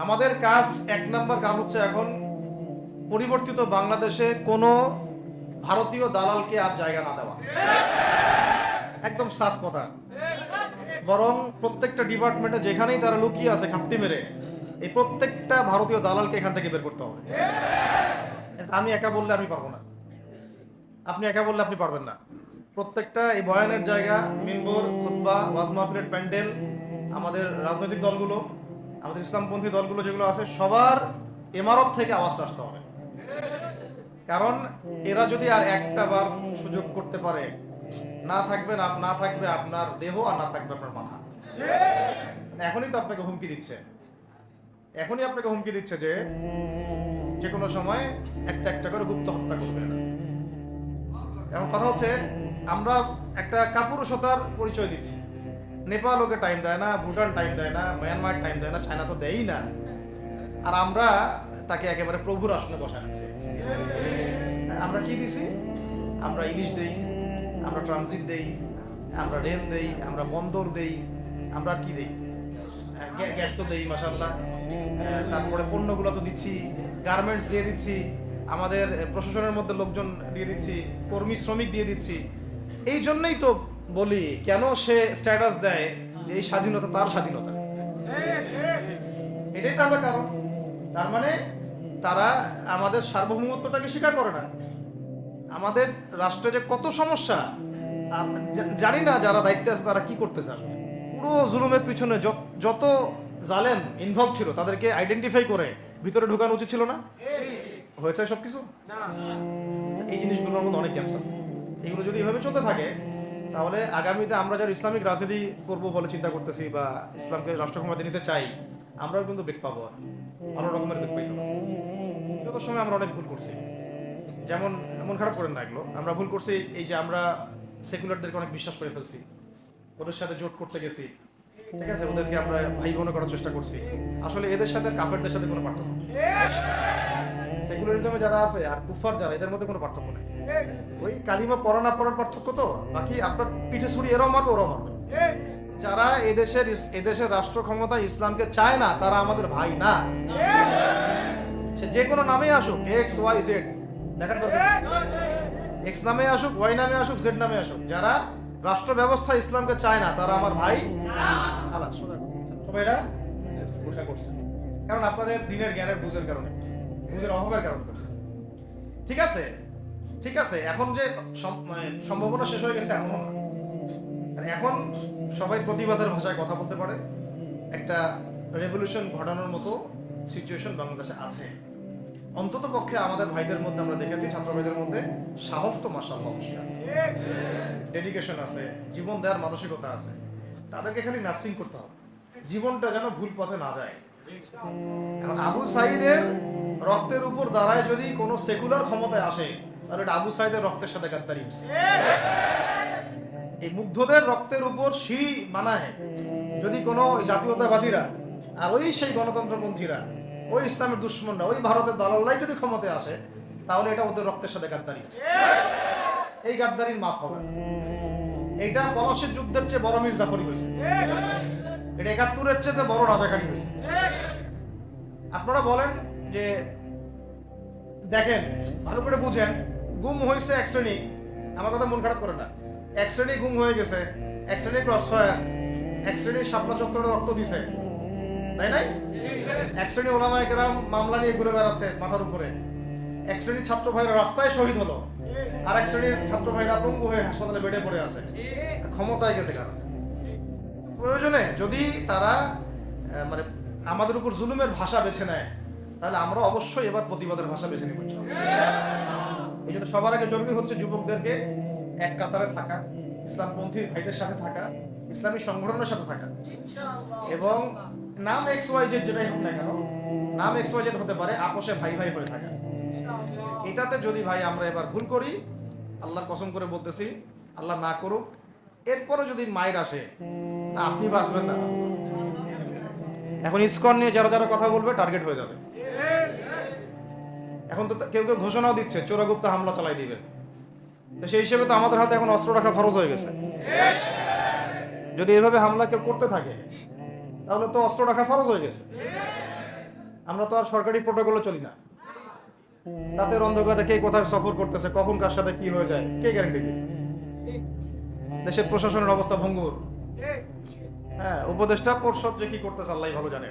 আমাদের কাজ, এক নম্বর কাজ হচ্ছে এখন পরিবর্তিত বাংলাদেশে কোনো ভারতীয় দালালকে আর জায়গা না দেওয়া। একদম সাফ কথা। বরং প্রত্যেকটা ডিপার্টমেন্টে যেখানেই তারা লুকিয়ে আছে খাপটি মেরে, এই প্রত্যেকটা ভারতীয় দালালকে এখান থেকে বের করতে হবে। আমি একা বললে আমি পারবো না, আপনি একা বললে আপনি পারবেন না। প্রত্যেকটা এই বয়ানের জায়গা, মিম্বর, খুতবা, ওয়াজ মাহফিলের প্যান্ডেল, আমাদের রাজনৈতিক দলগুলো, আমাদের ইসলামপন্থী দলগুলো যেগুলো আছে, সবার ইমারত থেকে আওয়াজটা আসতে হবে। কারণ এরা যদি আর একটা বার সুযোগ করতে পারে, না থাকবে আপনার দেহ, আর না থাকবে আপনার মাথা। এখনই তো আপনাকে হুমকি দিচ্ছে, যে কোনো সময় একটা একটা করে গুপ্ত হত্যা করবে এরা। এখন কথা হচ্ছে, আমরা একটা কাপুরুষতার পরিচয় দিচ্ছি। নেপাল ওকে টাইম দেয় না, ভুটান টাইম দেয় না, মায়ানমার টাইম দেয় না, চায়না তো দেয়ই না, আর আমরা তাকে একেবারে প্রভুর আসনে বসায় রাখছি। আমরা কি দিছি? আমরা ইলিশ দেই, আমরা ট্রানজিট দেই, আমরা রেল দেই, আমরা বন্দর দেই, আমরা আর কি দেই? গ্যাস তো দেই মাশাআল্লাহ। তারপরে পণ্যগুলো তো দিচ্ছি, গার্মেন্টস দিয়ে দিচ্ছি, আমাদের প্রশাসনের মধ্যে লোকজন দিয়ে দিচ্ছি, কর্মী শ্রমিক দিয়ে দিচ্ছি। এই জন্যই তো বলি, কেন সে স্ট্যাটাস দেয় যে এই স্বাধীনতা তার স্বাধীনতা। এটাই তার কারণ। তার মানে তারা আমাদের সার্বভৌমত্বটাকে স্বীকার করে না। আমাদের রাষ্ট্রে যে কত সমস্যা, আর জানি না যারা দায়িত্বে আছে তারা কি করতেছে। আসলে পুরো জুলুমের পিছনে যত জালেম ইনভলভ ছিল তাদেরকে আইডেন্টিফাই করে ভিতরে ঢুকানো উচিত ছিল না? হয়েছে সবকিছু? এই জিনিসগুলোর মধ্যে অনেক গ্যাপস আছে। এগুলো যদি এভাবে চলতে থাকে, তাহলে আগামীতে আমরা যারা ইসলামিক রাজনীতি করব বলে চিন্তা করতেছি বা ইসলামকে রাষ্ট্র ক্ষমতা নিতে চাই, আমরাও কিন্তু বেগ পাবো, ভালো রকমের বেগ পাইতো না। যত সময় আমরা অনেক ভুল করছি, যেমন এমন খারাপ করেন না এগুলো, আমরা ভুল করছি এই যে আমরা সেকুলারদেরকে অনেক বিশ্বাস করে ফেলছি, ওদের সাথে জোট করতে গেছি, ঠিক আছে, ওদেরকে আমরা ভাই বোন করার চেষ্টা করছি। আসলে এদের সাথে কাফেরদের সাথে কোনো পার্থক্য নেই। সেকুলারিজমে যারা আছে আর কুফার যারা, এদের মধ্যে কোনো পার্থক্য নেই। ওই কালিমা পড়া না পড়ার পার্থক্য তো, বাকি আপনার পিঠে ছুরি এরাও মারবে ওরাও মারবে। যারা এদেশের রাষ্ট্র ক্ষমতা ইসলামকে চায় না, তারা আমাদের ভাই না। সে যে কোনো নামে আসুক, এক্স ওয়াই জেড, দেখার দরকার, এক্স নামে আসুক, ওয়াই নামে আসুক, জেড নামে আসুক, যারা রাষ্ট্র ব্যবস্থা ইসলামকে চায় না, তারা আমার ভাই। এরা উল্টা করছে, কারণ আপনাদের দিনের জ্ঞানের বুঝের কারণে, বুঝের অভাবের কারণে করছে। ঠিক আছে, এখন যে মানে সম্ভাবনা শেষ হয়ে গেছে এমনও না। এখন সবাই প্রতিবাদের ভাষায় কথা বলতে পারে, একটা রেভলিউশন ঘটানোর মতো সিচুয়েশন বাংলাদেশে আছে। অন্তত পক্ষে আমাদের ভাইদের মধ্যে আমরা দেখেছি, ছাত্র ভাইদের মধ্যে সাহস তো মাশাআল্লাহ অবশ্যই আছে, ডেডিকেশন আছে, জীবন দেওয়ার মানসিকতা আছে। তাদেরকে খালি নার্সিং করতে হবে, জীবনটা যেন ভুল পথে না যায়। এখন আবু সাঈদের রক্তের উপর দাঁড়ায় যদি কোনো সেকুলার ক্ষমতায় আসে, তাহলে এটা আবু সাঈদের রক্তের সাথে গাদ্দারি হচ্ছে। এই মুগ্ধদের রক্তের উপর সিঁড়ি বানায় যদি কোনো জাতীয়তাবাদীরা, আর ওই সেই গণতন্ত্রপন্থীরা, ওই ইসলামের দুশ্মনরা, ওই ভারতের দালাল্লাই যদি ক্ষমতায় আসে, তাহলে এটা ওদের রক্তের সাথে গাদ্দারি হচ্ছে। এই গাদ্দারির মাফ হবে। এইটা পলাশির যুদ্ধের চেয়ে বড় মির্জাফরি হয়েছে, এটা ৭১-এর চেয়ে বড় রাজাকারী হয়েছে। আপনারা বলেন যে, দেখেন ভালো করে বুঝেন, গুম হয়েছে এক শ্রেণী, আমার কথা মন খারাপ করে না, এক শ্রেণী গুম হয়ে গেছে, এক শ্রেণী ক্রসফায়ার, এক শ্রেণীর শাপলা চত্বরে রক্ত দিছে, তাই নাই? এক শ্রেণী ওলামায়ে কেরাম মামলা নিয়ে ঘুরে বেড়াচ্ছে মাথার উপরে, এক শ্রেণীর ছাত্র ভাইরা রাস্তায় শহীদ হলো, আর এক শ্রেণীর ছাত্র ভাইরা পঙ্গু হয়ে হাসপাতালে বেডে পড়ে আছে। ক্ষমতায় গেছে কারা? প্রয়োজনে যদি তারা মানে আমাদের উপর জুলুমের ভাষা বেছে নেয়, তাহলে আমরা অবশ্যই এবার প্রতিবাদের ভাষা বেছে নিব। এই জন্য সবার আগে জরুরি হচ্ছে যুবকদেরকে এক কাতারে থাকা, ইসলামপন্থী ভাইদের সাথে থাকা, ইসলামী সংগঠনের সাথে থাকা, এবং নাম এক্স ওয়াই জেড যেটাই হোক না কেন, নাম এক্স ওয়াই জেড হতে পারে, আপোষে ভাই ভাই হয়ে থাকা। এটাতে যদি ভাই আমরা এবার ভুল করি, আল্লাহর কসম করে বলতেছি, আল্লাহ না করুক, এরপরে যদি মায়ের আসে, না আপনি বাঁচবেন না। এখন ইসকন নিয়ে যারা যারা কথা বলবে টার্গেট হয়ে যাবে। এখন তো কেউ কেউ ঘোষণাও দিচ্ছে চোরাগুপ্তা হামলা চালাই দিবে, তো সেই হিসেবে তো আমাদের হাতে এখন অস্ত্র রাখা ফরজ হয়ে গেছে। যদি এভাবে হামলা কেউ করতে থাকে, তাহলে তো অস্ত্র রাখা ফরজ হয়ে গেছে। আমরা তো আর সরকারি প্রোটোকলে চলি না। রাতের অন্ধকারে কে কোথায় সফর করতেছে, কখন কার সাথে কি হয়ে যায়, কে গ্যারান্টি দিবে? দেশের প্রশাসনের অবস্থা ভঙ্গুর। হ্যাঁ, উপদেষ্টা পরিষদ যে কি করতেছে আল্লাহ ভালো জানে।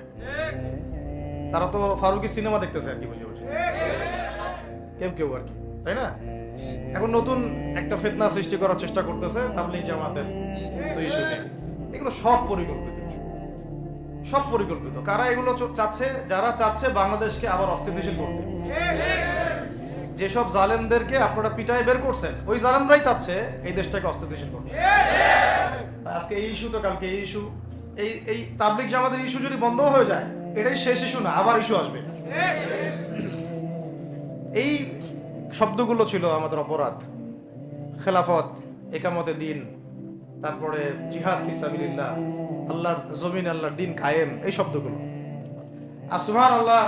তারা তো ফারুকি সিনেমা দেখতেছে আর কি, বসে বসে কেউ কেউ আর কি, তাই না? এখন নতুন একটা ফিতনা সৃষ্টি করার চেষ্টা করতেছে তাবলিগ জামাতের দুই ইস্যুতে। এগুলো সব পরিকল্পিত, সব পরিকল্পিত। কারা এগুলো চাচ্ছে? যারা চাচ্ছে বাংলাদেশকে আবার অস্থিতিশীল করতে। যেসব জালেমদেরকে আপনারা পিটায় বের করছেন, ওই জালেমরাই চাচ্ছে এই দেশটাকে অস্থিতিশীল করতে। আজকে এই ইস্যু তো কালকে এই ইস্যু, এই তাবলিগ জামাতের ইস্যু যদি বন্ধ হয়ে যায়, এটাই শেষ ইস্যু না, আবার ইস্যু আসবে। এই শব্দগুলো ছিল আমাদের অপরাধ। খেলাফত, একামতে দিন, তারপরে জিহাদ ফিসাবিলিল্লাহ, আল্লাহর জমিন, আল্লাহর দিন কায়েম, এই শব্দগুলো। আর সুবহানাল্লাহ,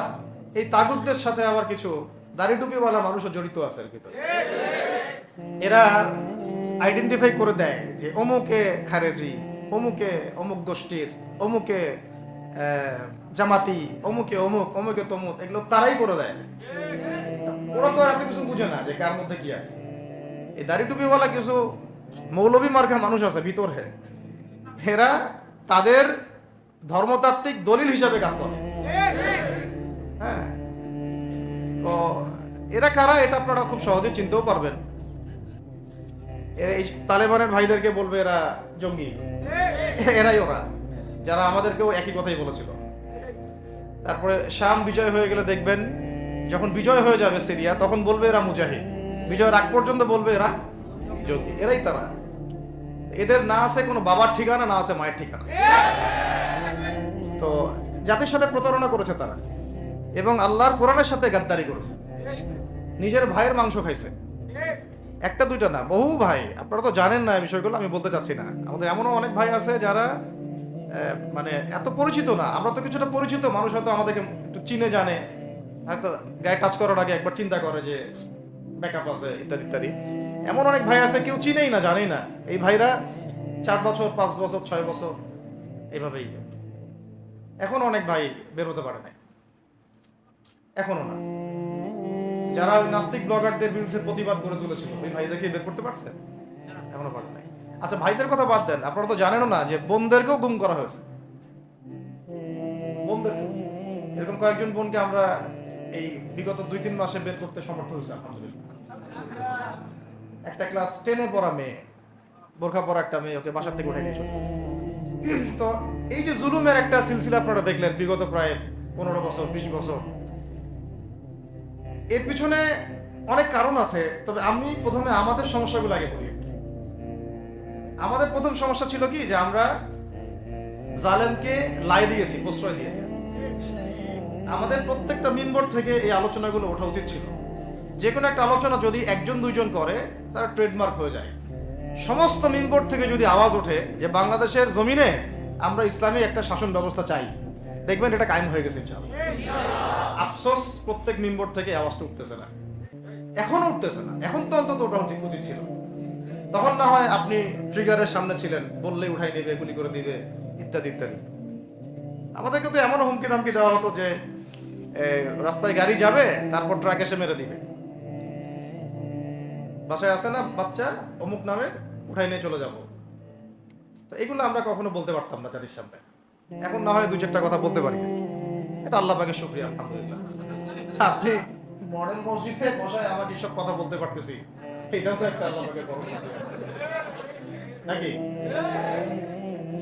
এই তাগুতদের সাথে আবার কিছু দাড়ি টুপিওয়ালা মানুষও জড়িত আছে এর ভিতরে। এরা আইডেন্টিফাই করে দেয় যে অমুকে খারেজি, অমুকে অমুক গোষ্ঠীর, অমুকে জামাতি, অমুকে অমুক, অমুকে তমুক, এগুলো তারাই করে দেয়। ওরা তো এত কিছু বুঝে না যে কার মধ্যে কি আছে। এই দাড়ি টুপিওয়ালা কিছু মৌলবী মার্কা মানুষ আছে ভিতরে, এরা তাদের ধর্মতাত্ত্বিক দলিল হিসাবে কাজ করে। হ্যাঁ, তো এরা কারা এটা আপনারা খুব সহজে চিনতেও পারবেন। এই তালেবানের ভাইদেরকে বলবে এরা জঙ্গি, এরাই ওরা, যারা আমাদেরকেও একই কথাই বলেছিল। তারপরে শাম বিজয় হয়ে গেলে দেখবেন, যখন বিজয় হয়ে যাবে সিরিয়া, তখন বলবে এরা মুজাহিদ। বিজয়ের আগ পর্যন্ত বলবে এরা জঙ্গি। এরাই তারা। এদের না আছে কোনো বাবার ঠিকানা, না আছে মায়ের ঠিকানা। তো জাতির সাথে প্রতারণা করেছে তারা, এবং আল্লাহর কোরআনের সাথে গাদ্দারি করেছে। নিজের ভাইয়ের মাংস খাইছে, একটা দুইটা না, বহু ভাই। আপনারা তো জানেন না এই বিষয়গুলো, আমি বলতে চাচ্ছি না। আমাদের এমনও অনেক ভাই আছে যারা মানে এত পরিচিত না, আমরা তো কিছুটা পরিচিত, মানুষ হয়তো আমাদেরকে একটু চিনে জানে, হয়তো গায়ে টাচ করার আগে একবার চিন্তা করে যে ব্যাকআপ আছে ইত্যাদি ইত্যাদি। এমন অনেক ভাই আছে কেউ চিনেই না, জানেই না। এই ভাইরা 4 বছর, 5 বছর, 6 বছর এইভাবেই। এখনো অনেক ভাই বের হতে পারে নাই, এখনো না। যারা ওই নাস্তিক ব্লগারদের বিরুদ্ধে প্রতিবাদ করে তুলেছিল, ওই ভাইদেরকে বের করতে পারছে? এখনো পারে নাই। আচ্ছা, ভাইদের কথা বাদ দেন, আপনারা তো জানেনও না যে বোনদেরকেও গুম করা হয়েছে। বোনদেরকে, এরকম কয়েকজন বোনকে আমরা এই বিগত 2-3 মাসে বের করতে সমর্থ হয়েছে আলহামদুলিল্লাহ। একটা ক্লাস 10-এ পড়া মেয়ে, বোরখা পরা একটা মেয়ে, ওকে বাসার থেকে উঠে নিয়ে চলে গেছে। তো এই যে জুলুমের একটা সিলসিলা আপনারা দেখলেন বিগত প্রায় 15 বছর, 20 বছর, এর পিছনে অনেক কারণ আছে। তবে আমি প্রথমে আমাদের সমস্যাগুলো আগে বলি। আমাদের প্রথম সমস্যা ছিল কি, যে আমরা জালেমকে লাই দিয়েছি, প্রশ্রয় দিয়েছি। আমাদের প্রত্যেকটা মিম্বর থেকে এই আলোচনাগুলো ওঠা উচিত ছিল। যে কোনো একটা আলোচনা যদি 1-2 জন করে, তারা ট্রেডমার্ক হয়ে যায়। সমস্ত মিম্বর থেকে যদি আওয়াজ ওঠে যে বাংলাদেশের জমিনে আমরা ইসলামী একটা শাসন ব্যবস্থা চাই, দেখবেন এটা কায়েম হয়ে গেছে ইনশাআল্লাহ। আফসোস, প্রত্যেক মিম্বর থেকে আওয়াজটা উঠতেছে না, এখনো উঠতেছে না। এখন তো অন্তত ওটা উচিত ছিল। তখন না হয় আপনি ট্রিগারের সামনে ছিলেন, বললেই উঠাই নেবে, গুলি করে দিবে, ইত্যাদি ইত্যাদি। আমাদেরকে তো এমন হুমকি ধামকি দেওয়া হতো যে রাস্তায় গাড়ি যাবে, তারপর ট্রাক এসে মেরে দিবে। বাসায় আসে না বাচ্চা অমুক নামে, উঠাই নিয়ে চলে যাব। তো এগুলো আমরা কখনো বলতে পারতাম না জাতির সামনে। এখন না হয় 2-4টা কথা বলতে পারি। এটা আল্লাহ পাকের শুকরিয়া, আলহামদুলিল্লাহ। আপনি মডেল মসজিদে বসায় আমাকে এইসব কথা বলতে পারতেছি, এটাও তো একটা আল্লাহ পাকের বড় নাকি?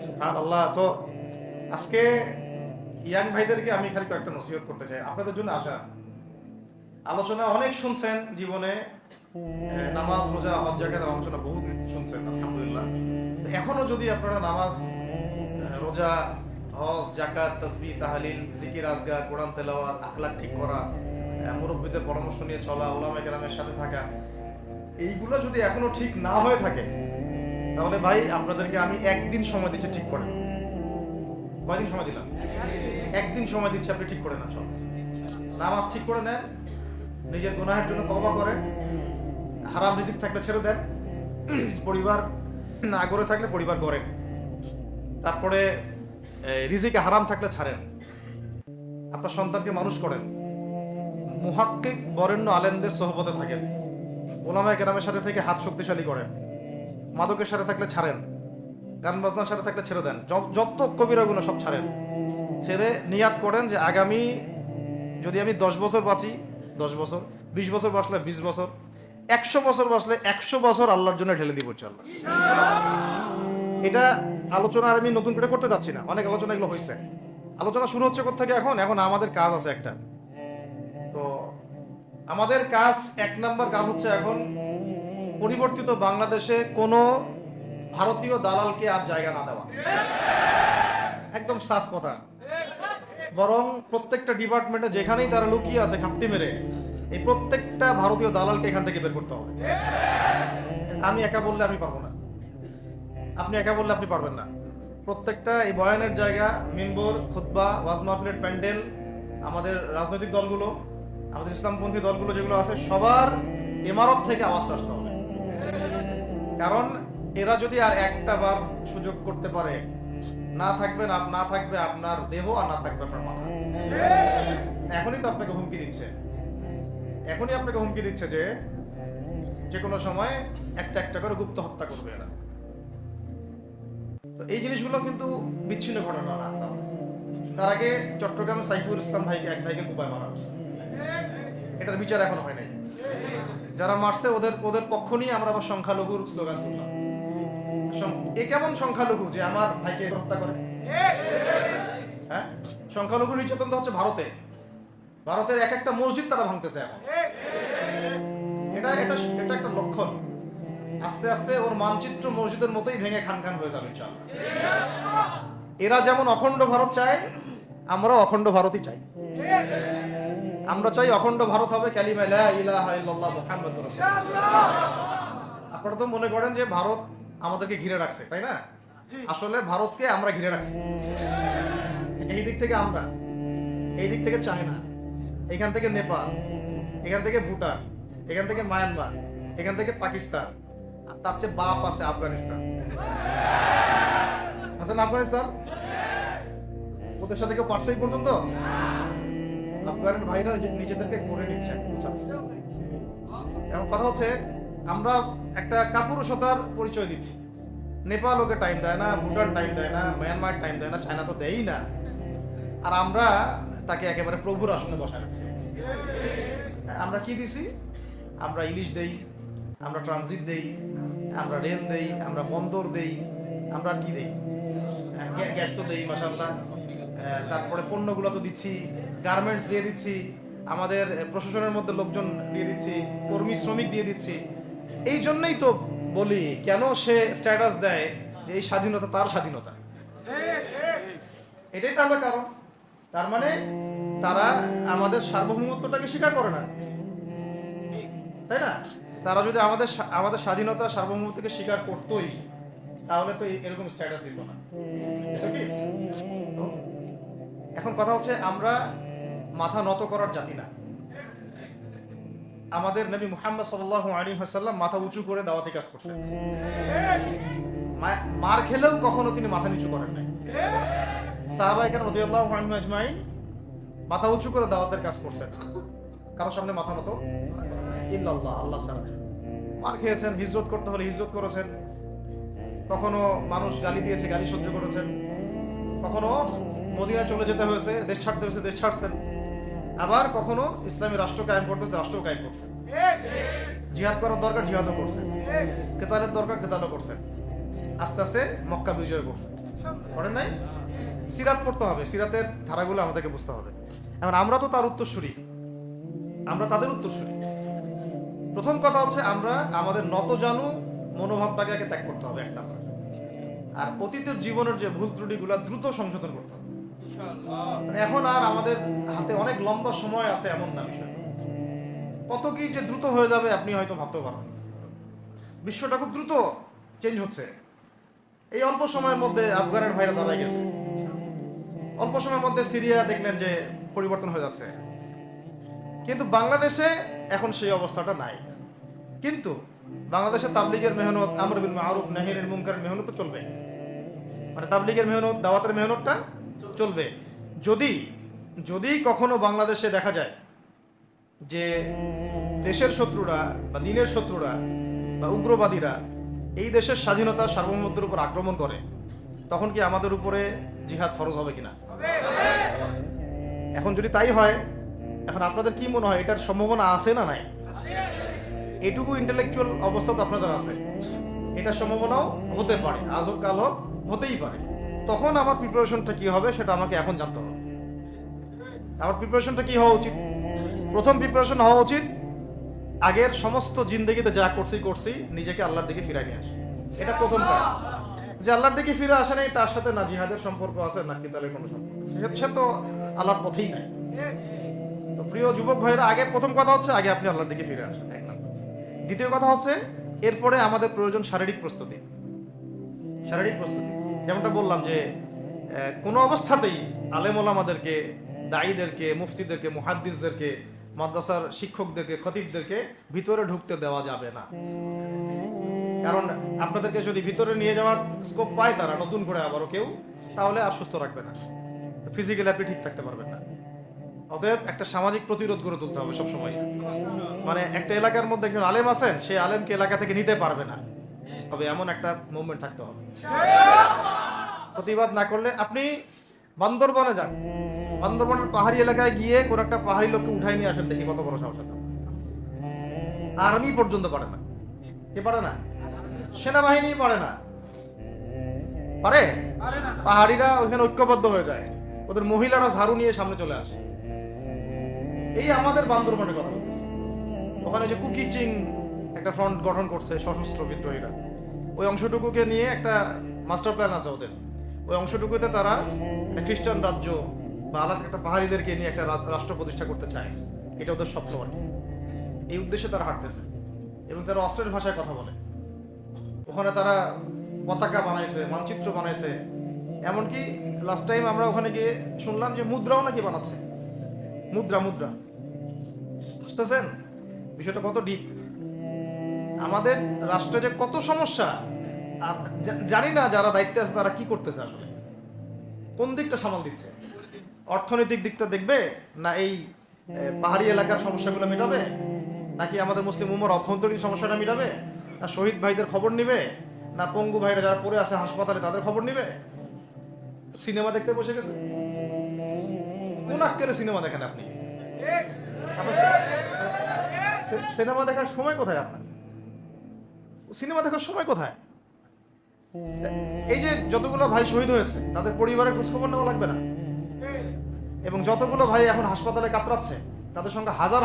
সুবহানাল্লাহ। তো আজকে ইয়াং ভাইদেরকে আমি খালি কয়েকটা নসিহত করতে চাই। আপনাদের জন্য আসা আলোচনা অনেক শুনছেন জীবনে, নামাজ, রোজা, হজ, যাকাতের আলোচনা বহুত শুনছেন আলহামদুলিল্লাহ। এখনো যদি আপনারা নামাজ, রোজা, হজ, যাকাত, তাসবিহ, তাহলিল, জিকির, আজগার, কোরআন তেলাওয়াত, আখলাক ঠিক করা, মুরব্বিদের পরামর্শ নিয়ে চলা, উলামায়ে কেরামের সাথে থাকা, এইগুলো যদি এখনো ঠিক না হয়ে থাকে, তাহলে ভাই আপনাদেরকে আমি 1 দিন সময় দিচ্ছি ঠিক করে। কয়দিন সময় দিলাম? 1 দিন সময় দিচ্ছি, আপনি ঠিক করে নেন। সব নামাজ ঠিক করে নেন, নিজের গুনাহের জন্য তওবা করেন, হারাম রিজিক থাকলে ছেড়ে দেন, পরিবার না গড়ে থাকলে পরিবার গড়েন, তারপরে রিজিকে হারাম থাকলে ছাড়েন। আপনার সন্তানকে মানুষ করেন, মুহাক্কিক বরেণ্য আলেমদের সোহবতে থাকেন, ওলামায়ে কেরামের সাথে থেকে হাত শক্তিশালী করেন, মাদকের সাথে থাকলে ছাড়েন, গান বাজনার সাথে থাকলে ছেড়ে দেন, যত কবিরা গুনাহ সব ছাড়েন, ছেড়ে নিয়াত করেন যে আগামী যদি আমি 10 বছর বাঁচি 10 বছর, 20 বছর বাঁচলে 20 বছর, 100 বছর বাঁচলে 100 বছর আল্লাহর জন্য ঢেলে দিব ইনশাআল্লাহ। এটা আলোচনা আর আমি নতুন করে করতে যাচ্ছি না, অনেক আলোচনা এগুলো হয়েছে। আলোচনা শুরু হচ্ছে কোথা থেকে? এখন আমাদের কাজ আছে একটা। তো আমাদের কাজ, 1 নম্বর কাজ হচ্ছে এখন পরিবর্তিত বাংলাদেশে কোনো ভারতীয় দালালকে আর জায়গা না দেওয়া। একদম সাফ কথা। বরং প্রত্যেকটা ডিপার্টমেন্টে যেখানেই তারা লুকিয়ে আছে ঘাপটি মেরে, এই প্রত্যেকটা ভারতীয় দালালকে এখান থেকে বের করতে হবে। আমি একা বললে আমি পারবো না, আপনি একা বললে আপনি পারবেন না। প্রত্যেকটা এই বয়ানের জায়গা, মিম্বর, খুতবা, ওয়াজ মাহফিলের প্যান্ডেল, আমাদের রাজনৈতিক দলগুলো, আমাদের ইসলামপন্থী দলগুলো যেগুলো আছে, সবার ইমারত থেকে আওয়াজটা আসতে হবে। কারণ এরা যদি আর একটা বার সুযোগ করতে পারে, না থাকবে আপনার দেহ, আর না থাকবে আপনার মাথা। এখনই তো আপনাকে হুমকি দিচ্ছে, যে কোনো সময় একটা করে গুপ্ত হত্যা করবে এরা। তো এই জিনিসগুলো কিন্তু বিচ্ছিন্ন ঘটনা না। তার আগে চট্টগ্রামে সাইফুল ইসলাম এক ভাইকে কুপায় মারা হয়েছে, এটার বিচার এখনো হয় নাই। যারা মারছে ওদের পক্ষ নিয়ে আমরা আবার সংখ্যালঘুর স্লোগান তুললাম। এ কেমন সংখ্যালঘু যে আমার ভাইকে হত্যা করে? হ্যাঁ, সংখ্যালঘু নির্যাতন তো হচ্ছে ভারতের এক একটা মসজিদ তারা ভাঙতেছে এখন। এটা একটা লক্ষণ। আস্তে আস্তে ওর মানচিত্র মসজিদের মতোই ভেঙে খান হয়ে যাবে ইনশাআল্লাহ। এরা যেমন অখণ্ড ভারত চায়, আমরাও অখণ্ড ভারতই চাই। আমরা চাই অখণ্ড ভারত হবে কালিমা লা ইলাহা ইল্লাল্লাহ মুহাম্মাদুর রাসূলুল্লাহ। আপনারা তো মনে করেন যে ভারত আমাদেরকে ঘিরে রাখছে, তাই না? আসলে ভারতকে আমরা ঘিরে রাখছি। এই দিক থেকে আমরা, এই দিক থেকে চায়না, এখান থেকে নেপাল, এখান থেকে ভুটান, এখান থেকে মায়ানমার, এখান থেকে পাকিস্তান, আর তার চেয়ে বাপ আছে আফগানিস্তান। আছেন আফগানিস্তান? ওদের সাথে কেউ পারছে এই পর্যন্ত? আফগান ভাইরা নিজেদেরকে করে নিচ্ছে, বুঝাচ্ছে। এখন কথা হচ্ছে, আমরা একটা কাপুরুষতার পরিচয় দিচ্ছি। নেপাল ওকে টাইম দেয় না, ভুটান টাইম দেয় না, মায়ানমার টাইম দেয় না, চায়না তো দেয়ই না, আর আমরা তাকে একেবারে প্রভুর আসনে বসায় রাখছি। আমরা কি দিছি? আমরা ইলিশ দেই, আমরা ট্রানজিট দেই, আমরা রেল দেই, আমরা বন্দর দেই, আমরা আর কি দেই? গ্যাস তো দেই মাশাআল্লাহ। তারপরে পণ্যগুলো তো দিচ্ছি, গার্মেন্টস দিয়ে দিচ্ছি, আমাদের প্রশাসনের মধ্যে লোকজন দিয়ে দিচ্ছি, কর্মী শ্রমিক দিয়ে দিচ্ছি। এই জন্যই তো বলি, কেন সে স্ট্যাটাস দেয় যে এই স্বাধীনতা তার স্বাধীনতা। এটাই তাহলে কারণ। তার মানে তারা আমাদের সার্বভৌমত্বটাকে স্বীকার করে না, তাই না? তারা যদি আমাদের স্বাধীনতা সার্বভৌমত্বকে স্বীকার করতোই, তাহলে তো এরকম স্ট্যাটাস দিত না। এখন কথা হচ্ছে, আমরা মাথা নত করার জাতি না। আমাদের নবী মুহাম্মদ সাল্লাল্লাহু আলাইহি ওয়াসাল্লাম মাথা উঁচু করে দাওয়াতি কাজ করছেন। মার খেলেও কখনো তিনি মাথা নিচু করেন নাই। সাহাবায়ে কেরাম রাদিয়াল্লাহু আনহুম আজমাইন মাথা উঁচু করে দাওয়াতের কাজ করছেন। কারোর সামনে মাথা নত ইল্লাল্লাহ, আল্লাহ ছাড়া। মার খেয়েছেন, হিজরত করতে হলে হিজরত করেছেন, কখনো মানুষ গালি দিয়েছে, গালি সহ্য করেছেন, কখনো মদিনায় চলে যেতে হয়েছে, দেশ ছাড়তে হয়েছে, দেশ ছাড়ছেন, আবার কখনো ইসলামী রাষ্ট্র কায়েম করতে হয়েছে, রাষ্ট্র কায়েম করছেন। জিহাদ করার দরকার, জিহাদও করছেন, কেতালের দরকার, কেতালও করছেন। আস্তে আস্তে মক্কা বিজয় করছেন, করেন নাই? সিরাত পড়তে হবে, সিরাতের ধারাগুলো আমাদেরকে বুঝতে হবে। এখন আমরা তো তার উত্তরসূরি, আমরা তাদের উত্তরসূরি। প্রথম কথা হচ্ছে, আমরা আমাদের নতজানু মনোভাবটাকে আগে ত্যাগ করতে হবে, 1 নাম্বার। আর অতীতের জীবনের যে ভুল ত্রুটিগুলো দ্রুত সংশোধন করতে হবে। মানে এখন আর আমাদের হাতে অনেক লম্বা সময় আছে এমন না বিষয়। কত কি যে দ্রুত হয়ে যাবে আপনি হয়তো ভাবতেও পারবেন। বিশ্বটা খুব দ্রুত চেঞ্জ হচ্ছে। এই অল্প সময়ের মধ্যে আফগানের ভাইরা দাঁড়ায় গেছে, অল্প সময়ের মধ্যে সিরিয়া দেখলেন যে পরিবর্তন হয়ে যাচ্ছে। কিন্তু বাংলাদেশে এখন সেই অবস্থাটা নাই। কিন্তু বাংলাদেশে তাবলীগের মেহনত, আমর বিল মারুফ নাহি আনিল মুনকারের মেহনত চলবে। মানে তাবলীগের মেহনত, দাওয়াতের মেহনতটা চলবে, যদি যদি কখনো বাংলাদেশে দেখা যায় যে দেশের শত্রুরা বা দিনের শত্রুরা বা উগ্রবাদীরা এই দেশের স্বাধীনতা সার্বভৌমত্বের উপর আক্রমণ করে, তখন কি আমাদের উপরে জিহাদ ফরজ হবে কিনা? এখন যদি তাই হয়, এখন আপনাদের কি মনে হয় এটার সম্ভাবনা আছে না নাই? এটুকু ইন্টেলেকচুয়াল অবস্থা তো আপনাদের আছে, এটার সম্ভাবনাও হতে পারে, আজ হোক কাল হোক, হতেই পারে। তখন আমার প্রিপারেশনটা কি হবে সেটা আমাকে এখন জানতে হবে। আমার প্রিপারেশনটা কি হওয়া উচিত? প্রথম প্রিপারেশন হওয়া উচিত আগের সমস্ত জিন্দেগিতে যা করছি নিজেকে আল্লাহর দিকে ফিরাই নিয়ে আসে। এটা প্রথম কাজ। যে আল্লাহর দিকে ফিরে আসে নাই, তার সাথে না জিহাদের সম্পর্ক আছে না কিতালের কোনো সম্পর্ক আছে, সে তো আল্লাহর পথেই নাই। তো প্রিয় যুবক ভাইরা, আগে প্রথম কথা হচ্ছে আগে আপনি আল্লাহর দিকে ফিরে আসেন, এক নম্বর। দ্বিতীয় কথা হচ্ছে এরপরে আমাদের প্রয়োজন শারীরিক প্রস্তুতি। শারীরিক প্রস্তুতি যেমনটা বললাম যে কোনো অবস্থাতেই আলেম ওলামাদেরকে, দায়ীদেরকে, মুফতিদেরকে, মুহাদ্দিসদেরকে, মাদ্রাসার শিক্ষকদেরকে, খতিবদেরকে ভিতরে ঢুকতে দেওয়া যাবে না। কারণ আপনাদেরকে যদি ভিতরে নিয়ে যাওয়ার স্কোপ পায় তারা নতুন করে আবারও কেউ, তাহলে আর সুস্থ রাখবে না, ফিজিক্যালি আপনি ঠিক থাকতে পারবেন না। অতএব একটা সামাজিক প্রতিরোধ গড়ে তুলতে হবে সবসময়। মানে একটা এলাকার মধ্যে একজন আলেম আছেন, সেই আলেমকে এলাকা থেকে নিতে পারবে না, তবে এমন একটা মুভমেন্ট থাকতে হবে। প্রতিবাদ না করলে আপনি বান্দরবনে যান, বান্দরবনের পাহাড়ি এলাকায় গিয়ে কোন একটা পাহাড়ি লোককে উঠাই নিয়ে আসেন, দেখি কত বড় সাহস আছে। আর্মি পর্যন্ত পারে না। কে পারে না? সেনাবাহিনী পারে না। পারে? পাহাড়িরা ওখানে ঐক্যবদ্ধ হয়ে যায়, ওদের মহিলারা ঝাড়ু নিয়ে সামনে চলে আসে। এই আমাদের বান্দরবনের কথা বলতেছে। ওখানে যে কুকিচিং একটা ফ্রন্ট গঠন করছে সশস্ত্র বিদ্রোহীরা, ওই অংশটুকুকে নিয়ে একটা মাস্টার প্ল্যান আছে ওদের। ওই অংশটুকুতে তারা খ্রিস্টান রাজ্য বা আলাদা একটা পাহাড়িদেরকে নিয়ে একটা রাষ্ট্র প্রতিষ্ঠা করতে চায়। এটা ওদের স্বপ্ন আর কি। এই উদ্দেশ্যে তারা হাঁটতেছে এবং তারা অস্ট্রের ভাষায় কথা বলে। ওখানে তারা পতাকা বানাইছে, মানচিত্র বানাইছে, এমনকি লাস্ট টাইম আমরা ওখানে গিয়ে শুনলাম যে মুদ্রাও নাকি বানাচ্ছে। মুদ্রা বুঝতেছেন বিষয়টা কত ডিপ? আমাদের রাষ্ট্রে যে কত সমস্যা, আর জানি না যারা দায়িত্বে আছে তারা কি করতেছে, আসলে কোন দিকটা সামাল দিচ্ছে। অর্থনৈতিক দিকটা দেখবে না এই পাহাড়ি এলাকার সমস্যাগুলো মেটাবে, নাকি আমাদের মুসলিম উম্মার অভ্যন্তরীণ সমস্যাটা মেটাবে, না শহীদ ভাইদের খবর নিবে, না পঙ্গু ভাইরা যারা পড়ে আছে হাসপাতালে তাদের খবর নিবে? সিনেমা দেখতে বসে গেছে। কোন আক্কেলে সিনেমা দেখেন আপনি? সিনেমা দেখার সময় কোথায় আপনার? সিনেমা দেখার সময় কোথায়? এই যে যতগুলো ভাই শহীদ হয়েছে তাদের পরিবারের খোঁজখবর নেওয়া লাগবে না? এবং যতগুলো ভাই এখন হাসপাতালে কাতরাচ্ছে তাদের সঙ্গে হাজার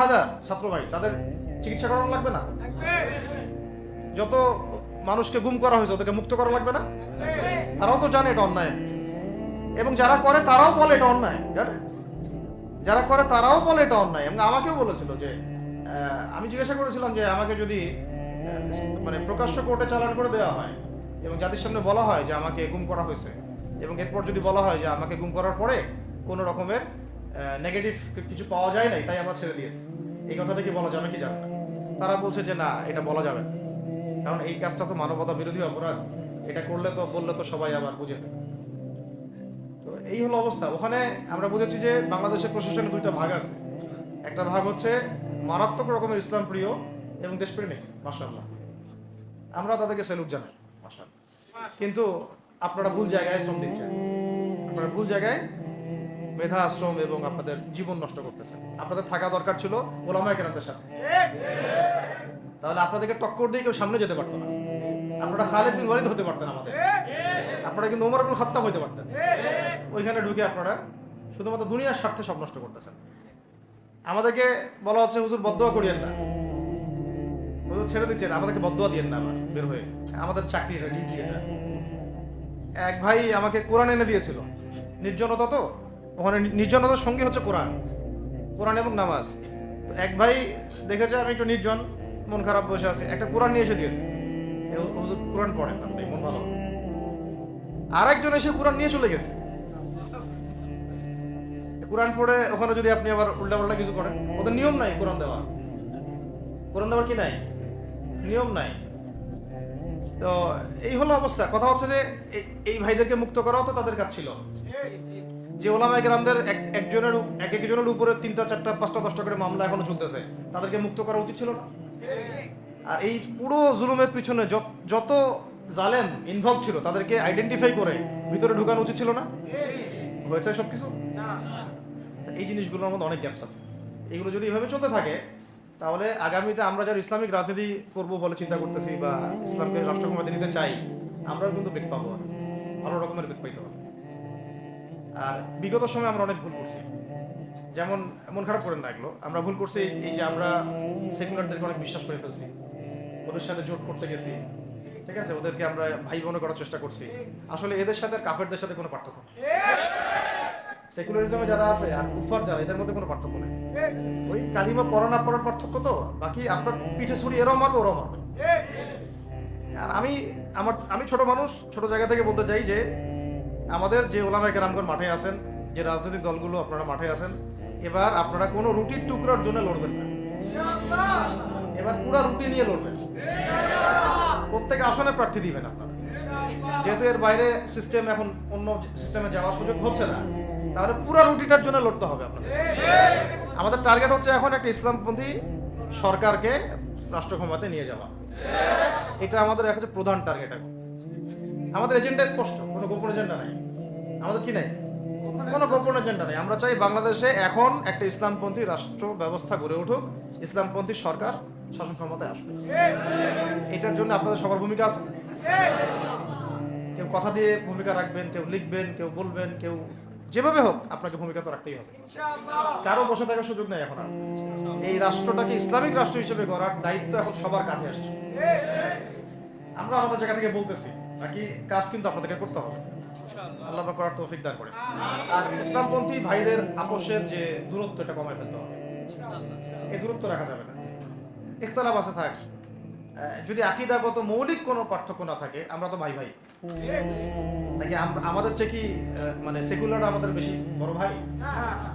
হাজার ছাত্র ভাই, তাদের চিকিৎসা করানো লাগবে না? যত মানুষকে গুম করা হয়েছে ওদেরকে মুক্ত করা লাগবে না? তারাও তো জানে এটা অন্যায়, এবং যারা করে তারাও বলে এটা অন্যায়। যারা করে তারাও বলে এটা অন্যায়। এবং আমাকেও বলেছিল যে আমি জিজ্ঞাসা করেছিলাম যে আমাকে যদি মানে প্রকাশ্য কোর্টে চালান করে দেওয়া হয় এবং জাতির সামনে বলা হয় যে আমাকে গুম করা হয়েছে, এবং এরপর যদি বলা হয় যে আমাকে গুম করার পরে কোনো রকমের নেগেটিভ কিছু পাওয়া যায় নাই তাই আমরা ছেড়ে দিয়েছি, এই কথাটা কি বলা যাবে কি যাবে না? তারা বলছে যে না, এটা বলা যাবে না, কারণ এই কাজটা তো মানবতা বিরোধী অপরাধ, এটা করলে তো বললে তো সবাই আবার বুঝে নেবে। তো এই হলো অবস্থা। ওখানে আমরা বুঝেছি যে বাংলাদেশের প্রশাসনের দুইটা ভাগ আছে। একটা ভাগ হচ্ছে মারাত্মক রকমের ইসলাম প্রিয় এবং দেশপ্রেমিক, মাশাআল্লাহ, আমরা তাদেরকে স্যালুট জানাই, মাশাআল্লাহ। কিন্তু আপনারা ভুল জায়গায় শ্রম দিচ্ছেন, আপনারা ভুল জায়গায় মেধা, শ্রম এবং আপনাদের জীবন নষ্ট করতেছেন। আপনাদের থাকা দরকার ছিল ওলামায়ে কেরামদের সাথে, তাহলে আপনাদেরকে টক্কর দিয়ে কেউ সামনে যেতে পারতো না। আপনারা খালিদ বিন ওয়ালিদ হতে পারতেন আমাদের, আপনারা কিন্তু ওমর ইবনে খাত্তাব হতে পারতেন। ওইখানে ঢুকে আপনারা শুধুমাত্র দুনিয়ার স্বার্থে সব নষ্ট করতেছেন। আমাদেরকে বলা হচ্ছে হুজুর বদদোয়া করিয়েন না, হুজুর ছেড়ে দিচ্ছেন, আমাদেরকে বদদোয়া দিয়েন না আবার বের হয়ে। আমাদের চাকরি এটা, ডিউটি এটা। এক ভাই আমাকে কোরআন এনে দিয়েছিল, নির্জনতা তো ওখানে, নির্জনতার সঙ্গী হচ্ছে কোরআন এবং নামাজ। তো এক ভাই দেখেছে আমি একটু নির্জন, মন খারাপ বসে আছে, একটা কোরআন নিয়ে এসে দিয়েছে। হুজুর কোরআন পড়েন, আপনি মন ভালো। আর একজন এসে কোরআন নিয়ে চলে গেছে। কোরআন পড়ে ওখানে যদি আপনি আবার উল্টাপাল্টা কিছু করেন, ওদের নিয়ম নাই কোরআন দেওয়ার। কোরআন দেওয়ার কি নাই? নিয়ম নাই। তো এই হলো অবস্থা। কথা হচ্ছে যে এই ভাইদেরকে মুক্ত করাও তো তাদের কাজ ছিল। যে ওলামায়ে কেরামদের একজনের উপরে 3টা 4টা 5টা 10টা করে মামলা এখনো চলতেছে, তাদেরকে মুক্ত করা উচিত ছিল না? আর এই পুরো জুলুমের পিছনে যত জালেম ইনভলভ ছিল তাদেরকে আইডেন্টিফাই করে ভিতরে ঢুকানো উচিত ছিল না? হয়েছে সব কিছু? এই জিনিসগুলোর মধ্যে অনেক গ্যাপস আছে। এগুলো যদি এভাবে চলতে থাকে তাহলে আগামীতে আমরা যারা ইসলামিক রাজনীতি করব বলে চিন্তা করতেছি বা ইসলামকে রাষ্ট্র ক্ষমতা নিতে চাই, আমরাও কিন্তু বেগ পাবো, ভালো রকমের বেগ পাইতে হবে। আর বিগত সময়ে আমরা অনেক ভুল করছি, যেমন মন খারাপ করেন না, এগুলো আমরা ভুল করছি এই যে আমরা সেকুলারদেরকে অনেক বিশ্বাস করে ফেলছি, ওদের সাথে জোট করতে গেছি, ঠিক আছে, ওদেরকে আমরা ভাই বোন করার চেষ্টা করছি। আসলে এদের সাথে আর কাফেরদের সাথে কোনো পার্থক্য নেই। সেকুলারিজমে যারা আছে আর কুফার যারা, এদের মধ্যে কোনো পার্থক্য নেই। ওই কালিমা পড়া না পড়ার পার্থক্য, তো বাকি আপনার পিঠে ছুরি এরাও মারবে ওরাও মারবে। আর আমি ছোট মানুষ, ছোট জায়গা থেকে বলতে চাই যে আমাদের যে ওলামায়ে কেরামগণ মাঠে আছেন, যে রাজনৈতিক দলগুলো আপনারা মাঠে আছেন, এবার আপনারা কোনো রুটির টুকরার জন্য লড়বেন না, এবার পুরা রুটি নিয়ে লড়বেন। প্রত্যেক আসনে প্রার্থী দিবেন আপনারা, যেহেতু এর বাইরে সিস্টেম এখন অন্য সিস্টেমে যাওয়ার সুযোগ হচ্ছে না, তাহলে পুরা রুটিটার জন্য লড়তে হবে আপনাদের। আমাদের টার্গেট হচ্ছে এখন একটা ইসলামপন্থী সরকারকে রাষ্ট্র ক্ষমতায় নিয়ে যাওয়া, এটা আমাদের একটা প্রধান টার্গেট। এখন আমাদের এজেন্ডা স্পষ্ট, কোনো গোপন এজেন্ডা নাই। আমাদের কি নাই? কোনো গোপন এজেন্ডা নাই। আমরা চাই বাংলাদেশে এখন একটা ইসলামপন্থী রাষ্ট্র ব্যবস্থা গড়ে উঠুক, ইসলামপন্থী সরকার শাসন ক্ষমতায় আসবে। এটার জন্য আপনাদের সবার ভূমিকা আছে। কেউ কথা দিয়ে ভূমিকা রাখবেন, কেউ লিখবেন, কেউ বলবেন, কেউ যেভাবে হোক আপনাকে ভূমিকা তো রাখতেই হবে। কারো বসে থাকার সুযোগ নেই এখন আর। এই রাষ্ট্রটাকে ইসলামিক রাষ্ট্র হিসেবে গড়ার দায়িত্ব এখন সবার কাঁধে আসছে। আমরা আমাদের জায়গা থেকে বলতেছি, বাকি কাজ কিন্তু আপনাদেরকে করতে হবে। আল্লাহ পাক করার তৌফিক দান করে। আর ইসলামপন্থী ভাইদের আপোষের যে দূরত্ব, এটা কমায় ফেলতে হবে। এই দূরত্ব রাখা যাবে না। ইখতিলাফ আছে থাক, যদি আকীদাগত মৌলিক কোনো পার্থক্য না থাকে, আমরা তো ভাই ভাই নাকি? আমাদের চেয়ে কি মানে সেকুলার আমাদের বেশি বড় ভাই?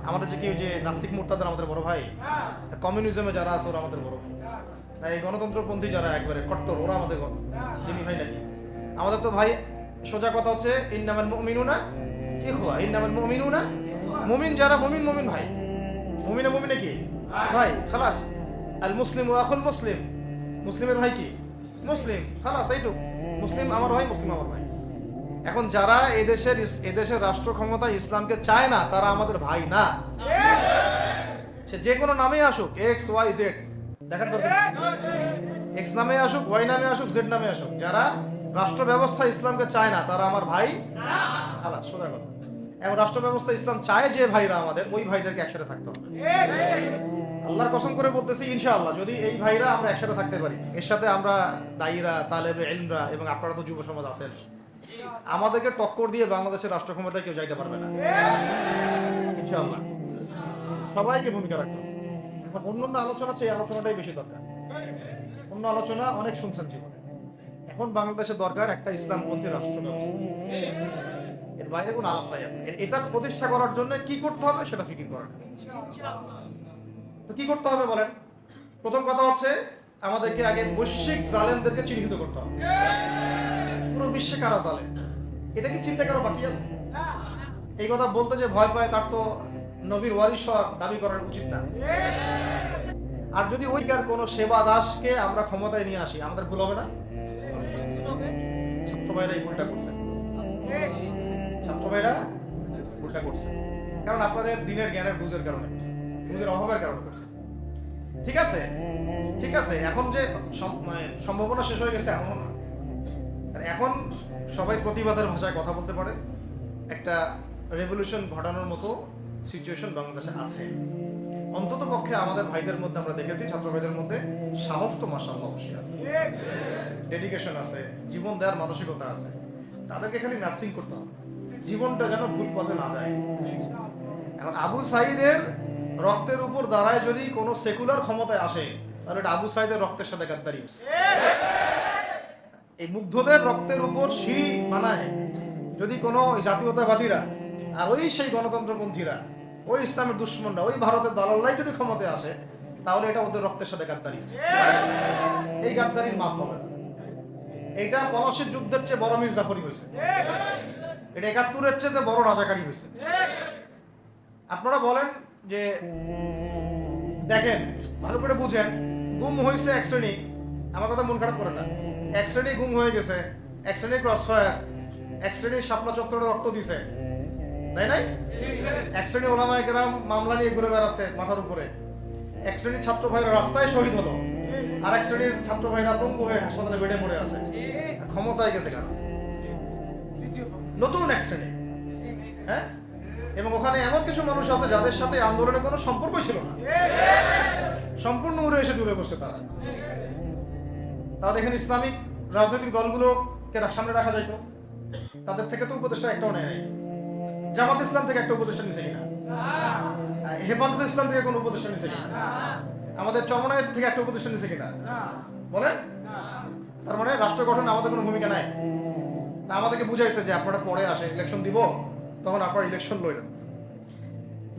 আমাদের চেয়ে কি ওই যে নাস্তিক মুরতাদরা আমাদের বড় ভাই? কমিউনিজমে যারা আছে ওরা আমাদের বড় ভাই? না এই গণতন্ত্রপন্থী যারা একবারে কট্টর, ওরা আমাদের দিনী ভাই নাকি? আমাদের তো ভাই, সোজা কথা হচ্ছে ইন্নামাল মুমিনুনা ইখওয়া, ইন্নামাল মুমিনুনা, মুমিন যারা মুমিন ভাই, মুমিনে কি ভাই, খালাস। আল মুসলিম ওয়া আখুল মুসলিম, মুসলিমের ভাই কি মুসলিম, খালাস, এইটুক। মুসলিম আমার ভাই, মুসলিম আমার ভাই। এখন যারা এদেশের রাষ্ট্র ক্ষমতা ইসলামকে চায় না, তারা আমাদের ভাই না। সে যে কোনো নামে আসুক, এক্স ওয়াই জেড, দেখার দরকার, এক্স নামে আসুক, ওয়াই নামে আসুক, জেড নামে আসুক, যারা রাষ্ট্র ব্যবস্থা ইসলামকে চায় না তারা আমার ভাই, খালাস, সোজা কথা। এবং রাষ্ট্র ব্যবস্থা ইসলাম চায় যে ভাইরা আমাদের, ওই ভাইদেরকে একসাথে থাকতে হবে। আল্লাহর কসম করে বলতেছি, ইনশাআল্লাহ যদি এই ভাইরা আমরা একসাথে থাকতে পারি, এর সাথে আমরা দায়ীরা, তালেবে ইলমরা এবং আপনারা তো যুব সমাজ আছেন, আমাদেরকে টক্কর দিয়ে বাংলাদেশের রাষ্ট্র ক্ষমতায় কেউ যাইতে পারবে না ইনশাআল্লাহ। সবাইকে ভূমিকা রাখতে হবে। অন্য আলোচনা চেয়ে আলোচনাটাই বেশি দরকার। অন্য আলোচনা অনেক শুনছেন জীবনে, এখন বাংলাদেশের দরকার একটা ইসলামপন্থী রাষ্ট্র ব্যবস্থা। এর বাইরে কোনো আলাপ নাই। এটা প্রতিষ্ঠা করার জন্য কি করতে হবে সেটা ফিকির করেন। তো কি করতে হবে বলেন? প্রথম কথা হচ্ছে আমাদেরকে আগে বৈশ্বিক জালেমদেরকে চিহ্নিত করতে হবে। পুরো বিশ্বে কারা জালেম, এটা কি চিন্তা করা বাকি আছে? এই কথা বলতে যে ভয় পায়, তার তো নবীর ওয়ারিস হওয়ার দাবি করার উচিত না। আর যদি ওইকার কোনো সেবা দাসকে আমরা ক্ষমতায় নিয়ে আসি, আমাদের ভুল হবে না? ছাত্র ভাইরা এই ভুলটা করছে, ছাত্র ভাইরা ভুলটা করছে, কারণ আপনাদের দিনের জ্ঞানের বুঝের কারণে করছে, বুঝের অভাবের কারণে করছে। ঠিক আছে, ঠিক আছে, এখন যে মানে সম্ভাবনা শেষ হয়ে গেছে এমন না। এখন সবাই প্রতিবাদের ভাষায় কথা বলতে পারে, একটা রেভলিউশন ঘটানোর মতো সিচুয়েশন বাংলাদেশে আছে। অন্তত পক্ষে আমাদের ভাইদের মধ্যে আমরা দেখেছি, ছাত্র ভাইদের মধ্যে সাহস তো মাশাআল্লাহ অবশ্যই আছে, ডেডিকেশন আছে, জীবন দেওয়ার মানসিকতা আছে। তাদেরকে খালি নার্সিং করতে হবে, জীবনটা যেন ভুল পথে না যায়। এখন আবু সাঈদের রক্তের উপর দাঁড়ায় যদি কোনো সেকুলার ক্ষমতায় আসে, তাহলে এটা আবু সাঈদের রক্তের সাথে গাদ্দারি হচ্ছে। এই মুগ্ধদের রক্তের উপর সিঁড়ি বানায় যদি কোনো জাতীয়তাবাদীরা আর ওই সেই গণতন্ত্রপন্থীরা, ওই ইসলামের দুশ্মনরা, ওই ভারতের দালাল্লাই যদি ক্ষমতায় আসে, তাহলে এটা ওদের রক্তের সাথে গাদ্দারি হচ্ছে। এই গাদ্দারির মাফ হবে না। এটা পলাশির যুদ্ধের চেয়ে বড় মীর জাফরি হয়েছে, এটা ৭১-এর চেয়ে বড় রাজাকারী হয়েছে। আপনারা বলেন যে দেখেন ভালো করে বুঝেন, গুম হয়েছে এক শ্রেণী, আমার কথা মন খারাপ করে না, এক শ্রেণী গুম হয়ে গেছে, এক শ্রেণী ক্রসফায়ার, এক শ্রেণী শাপলা চত্বরে রক্ত দিছে, তাই নাই? এক শ্রেণী ওলামায়ে কেরাম মামলা নিয়ে ঘুরে বেড়াচ্ছে মাথার উপরে, এক শ্রেণীর ছাত্র ভাইরা রাস্তায় শহীদ হলো, আর এক শ্রেণীর ছাত্র ভাইরা পঙ্গু হয়ে হাসপাতালে বেডে পড়ে আছে। ক্ষমতায় গেছে কারণ নতুন এক শ্রেণী, হ্যাঁ, এবং ওখানে এমন কিছু মানুষ আছে যাদের সাথে আন্দোলনের কোনো সম্পর্ক ছিল না, সম্পূর্ণ উড়ে এসে জুড়ে বসছে তারা। তাহলে এখানে ইসলামিক রাজনৈতিক দলগুলোকে সামনে রাখা যাইতো, তাদের থেকে তো উপদেষ্টা একটাও নেয় নাই। জামাত ইসলাম থেকে একটা উপদেষ্টা নিছে কিনা? হেফাজত ইসলাম থেকে কোনো উপদেষ্টা নিছে কিনা? আমাদের চরমনায় থেকে একটা উপদেষ্টা নিছে কিনা বলেন? তার মানে রাষ্ট্র গঠনে আমাদের কোনো ভূমিকা নাই। না, আমাদেরকে বুঝাইছে যে আপনারা পরে আসে ইলেকশন দিব, তখন আপনারা ইলেকশন লড়েন।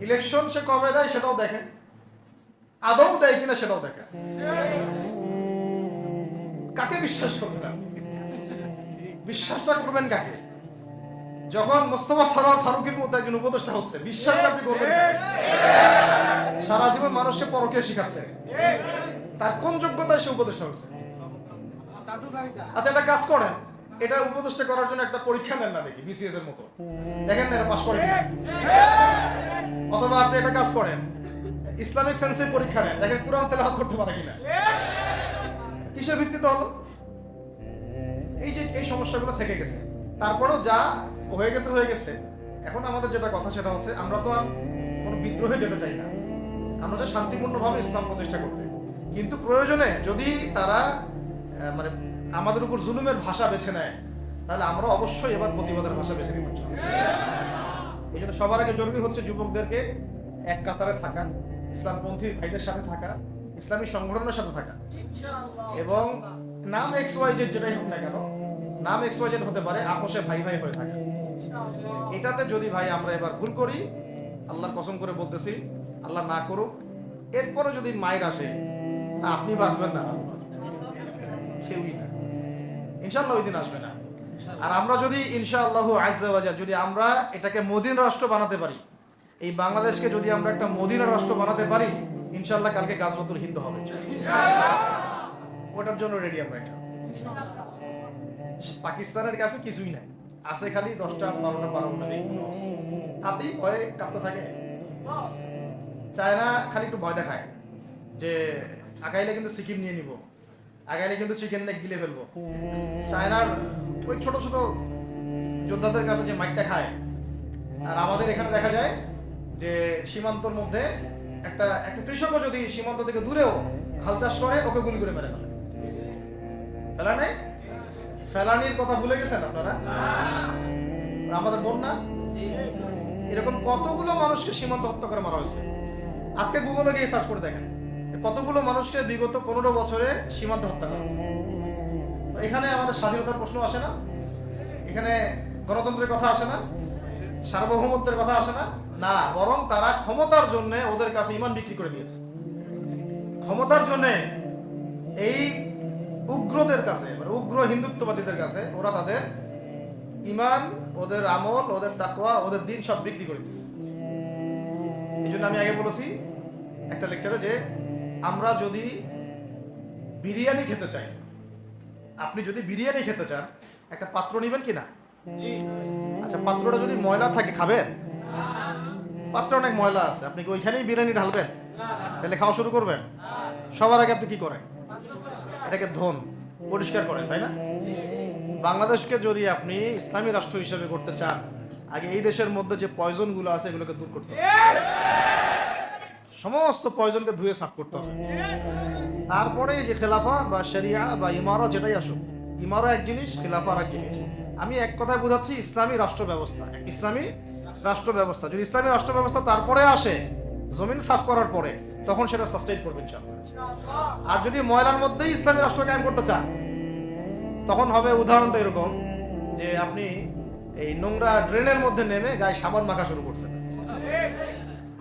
ইলেকশন সে কবে দেয় সেটাও দেখেন, আদৌ দেয় কিনা সেটাও দেখেন। কাকে বিশ্বাস করবেন? বিশ্বাসটা করবেন কাকে? যখন মোস্তফা সরোয়ার ফারুকের মতো একজন উপদেষ্টা হচ্ছে, বিশ্বাসটা আপনি করবেন? সারা জীবন মানুষকে পরকে শিখাচ্ছে, তার কোন যোগ্যতায় সে উপদেষ্টা হচ্ছে? আচ্ছা, একটা কাজ করেন, এটা উপদেষ্টা করার জন্য একটা পরীক্ষা নেন না, দেখি বিসিএস এর মতো, দেখেন না এটা পাস করে কিনা। অথবা আপনি একটা কাজ করেন, ইসলামিক সায়েন্সের পরীক্ষা নেন, দেখেন কুরআন তেলাওয়াত করতে পারে কিনা। কিসের ভিত্তিতে হলো? এই যে এই সমস্যাগুলো থেকে গেছে। তারপরেও যা হয়ে গেছে হয়ে গেছে। এখন আমাদের যেটা কথা সেটা হচ্ছে, আমরা তো আর কোনো বিদ্রোহে যেতে চাই না, আমরা যে শান্তিপূর্ণভাবে ইসলাম প্রতিষ্ঠা করতে। কিন্তু প্রয়োজনে যদি তারা মানে আমাদের উপর জুলুমের ভাষা বেছে নেয়, তাহলে আমরা অবশ্যই এবার প্রতিবাদের ভাষা বেছে নিব। এই জন্য সবার আগে জরুরি হচ্ছে যুবকদেরকে এক কাতারে থাকা, ইসলামপন্থী ভাইদের সাথে থাকা, ইসলামী সংগঠনের সাথে থাকা, এবং নাম XYZ যেটাই হোক না কেন, নাম XYZ হতে পারে, আপোষে ভাই ভাই হয়ে থাকা। এটাতে যদি ভাই আমরা এবার ভুল করি, আল্লাহর কসম করে বলতেছি, আল্লাহ না করুক, এরপরে যদি মায়ের আসে, না আপনি বাঁচবেন না আমি বাঁচবেন, কেউই না, ইনশাআল্লাহ ওই দিন আসবে না। আর আমরা যদি ইনশাআল্লাহু আজ্জা ওয়া জাল যদি আমরা এটাকে মদিনা রাষ্ট্র বানাতে পারি, এই বাংলাদেশকে যদি আমরা একটা মদিনা রাষ্ট্র বানাতে পারি, ইনশাআল্লাহ কালকে গাজওয়াতুল হিন্দ হবে, ওটার জন্য রেডি আমরা। পাকিস্তানের কাছে কিছুই নাই, আছে খালি 10টা 12টা বেগুন, তাতেই ভয়ে কাঁপতে থাকে। চায়না খালি একটু ভয় দেখায় যে আগাইলে কিন্তু সিকিম নিয়ে নিব, আগাইলে কিন্তু চিকেন নেক গিলে ফেলবো। চায়নার ওই ছোট ছোট যোদ্ধাদের কাছে যে মাইটটা খায়, আর আমাদের এখানে দেখা যায় যে সীমান্তর মধ্যে একটা কৃষকও যদি সীমান্ত থেকে দূরেও হাল চাষ করে, ওকে গুলি করে মেরে ফেলে। ফেলা নেই, ফেলানির কথা ভুলে গেছেন আপনারা? আমাদের বন্যা, এরকম কতগুলো মানুষকে সীমান্ত হত্যা করে মারা হয়েছে। আজকে গুগলে গিয়ে সার্চ করে দেখেন কতগুলো মানুষকে বিগত 15 বছরে সীমান্ত হত্যা করা হয়েছে। তো এখানে আমাদের স্বাধীনতার প্রশ্ন আসে না, এখানে গণতন্ত্রের কথা আসে না, সার্বভৌমত্বের কথা আসে না, না, বরং তারা ক্ষমতার জন্য ওদের কাছে ঈমান বিক্রি করে দিয়েছে। ক্ষমতার জন্য এই উগ্রদের কাছে, মানে উগ্র হিন্দুত্ববাদীদের কাছে ওরা তাদের ঈমান, ওদের আমল, ওদের তাকওয়া, ওদের দিন সব বিক্রি করে দিয়েছে। এই জন্য আমি আগে বলেছি একটা লেকচারে যে আমরা যদি বিরিয়ানি খেতে চাই, আপনি যদি বিরিয়ানি খেতে চান, একটা পাত্র নেবেন কি না? আচ্ছা, পাত্রটা যদি ময়লা থাকে খাবেন? পাত্র অনেক ময়লা আছে, আপনি কি ওইখানেই বিরিয়ানি ঢালবেন? তাহলে খাওয়া শুরু করবেন? সবার আগে আপনি কি করেন? এটাকে ধোন, পরিষ্কার করেন, তাই না? বাংলাদেশকে যদি আপনি ইসলামী রাষ্ট্র হিসেবে করতে চান, আগে এই দেশের মধ্যে যে পয়জন গুলো আছে এগুলোকে দূর করতে হবে, সমস্ত পয়জনকে ধুয়ে সাফ করতে হবে। তারপরে যে খেলাফা বা শরিয়া বা ইমারা যেটাই আসুক, ইমারা এক জিনিস, খেলাফা আর এক জিনিস। আমি এক কথায় বোঝাচ্ছি ইসলামী রাষ্ট্র ব্যবস্থা, ইসলামী রাষ্ট্র ব্যবস্থা। যদি ইসলামী রাষ্ট্র ব্যবস্থা তারপরে আসে, জমিন সাফ করার পরে, তখন সেটা সাস্টেইন করবে ইনশাআল্লাহ। আর যদি ময়লার মধ্যেই ইসলামী রাষ্ট্র কায়েম করতে চান, তখন হবে উদাহরণটা এরকম যে আপনি এই নোংরা ড্রেনের মধ্যে নেমে গায়ে সাবান মাখা শুরু করছেন,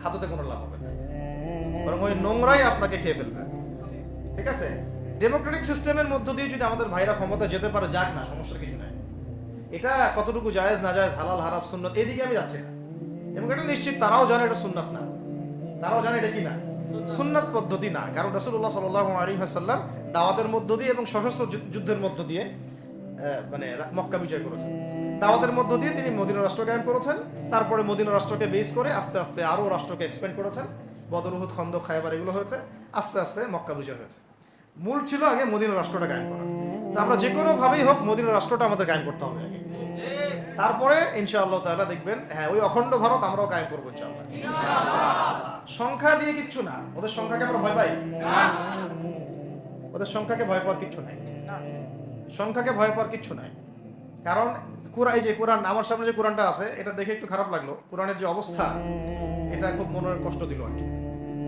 হাততে কোনো লাভ হবে না, বরং ওই নোংরাই আপনাকে খেয়ে ফেলবে। ঠিক আছে? ডেমোক্রেটিক সিস্টেমের মধ্য দিয়ে যদি আমাদের ভাইরা ক্ষমতা যেতে পারে, যাক না, সমস্যার কিছু নাই। এটা কতটুকু জায়েজ না জায়েজ, হালাল হারাম সুন্নাত, এদিকে আমি যাচ্ছি না। এবং এটা নিশ্চিত তারাও জানে এটা সুন্নাত না, তারাও জানে এটা কি না, সুন্নাত পদ্ধতি না। কারণ রাসূলুল্লাহ সাল্লাল্লাহু আলাইহি ওয়াসাল্লাম দাওয়াতের মধ্য দিয়ে এবং সশস্ত্র যুদ্ধের মধ্য দিয়ে মানে মক্কা বিজয় করেছেন। দাওয়াতের মধ্য দিয়ে তিনি মদিনা রাষ্ট্র কায়েম করেছেন। তারপরে মদিনা রাষ্ট্রকে বেস করে আস্তে আস্তে আরও রাষ্ট্রকে এক্সপ্যান্ড করেছেন। বদর, উহুদ, খন্দক, খায়বার এগুলো হয়েছে, আস্তে আস্তে মক্কা বিজয় হয়েছে। মূল ছিল আগে মদিনা রাষ্ট্রটা কায়েম করা। তো আমরা যে কোনোভাবেই হোক মদিনা রাষ্ট্রটা আমাদের কায়েম করতে হবে আগে, তারপরে ইনশাআল্লাহ তাআলা দেখবেন হ্যাঁ ওই অখণ্ড ভারত আমরাও কায়েম করবো ইনশাআল্লাহ। সংখ্যা দিয়ে কিচ্ছু না, ওদের সংখ্যাকে আমরা ভয় পাই, ওদের সংখ্যাকে ভয় পাওয়ার কিচ্ছু নাই, সংখ্যাকে ভয় পাওয়ার কিচ্ছু নাই। কারণ এই যে কোরআন আমার সামনে যে কোরআনটা আছে এটা দেখে একটু খারাপ লাগলো, কোরআনের যে অবস্থা এটা খুব মনের কষ্ট দিল আর কি।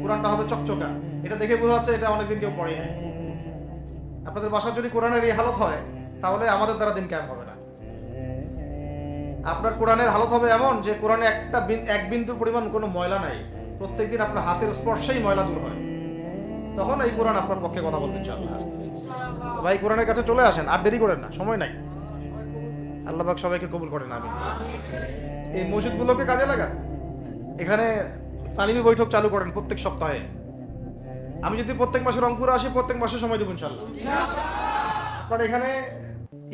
কোরআনটা হবে চকচকা, এটা দেখে বোঝা যাচ্ছে এটা অনেকদিন কেউ পড়েই নাই। আপনাদের বাসার যদি কোরআনের এই হালত হয় তাহলে আমাদের দ্বারা দিন কায়েম হবে না। আপনার কোরআনের হালত হবে এমন যে কোরআনে এক বিন্দু পরিমাণ কোনো ময়লা নাই, প্রত্যেকদিন আপনার হাতের স্পর্শেই ময়লা দূর হয়, তখন এই কোরআন আপনার পক্ষে কথা বলবেন ইনশাআল্লাহ। ভাই কোরআনের কাছে চলে আসেন, আর দেরি করেন না, সময় নাই। আল্লাহ পাক সবাইকে কবুল করেন, আমিন। এই মসজিদগুলোকে কাজে লাগান, এখানে তালিমি বৈঠক চালু করেন প্রত্যেক সপ্তাহে। আমি যদি প্রত্যেক মাসে রংপুরে আসি, প্রত্যেক মাসে সময় দেবো ইনশাআল্লাহ। আপনারা এখানে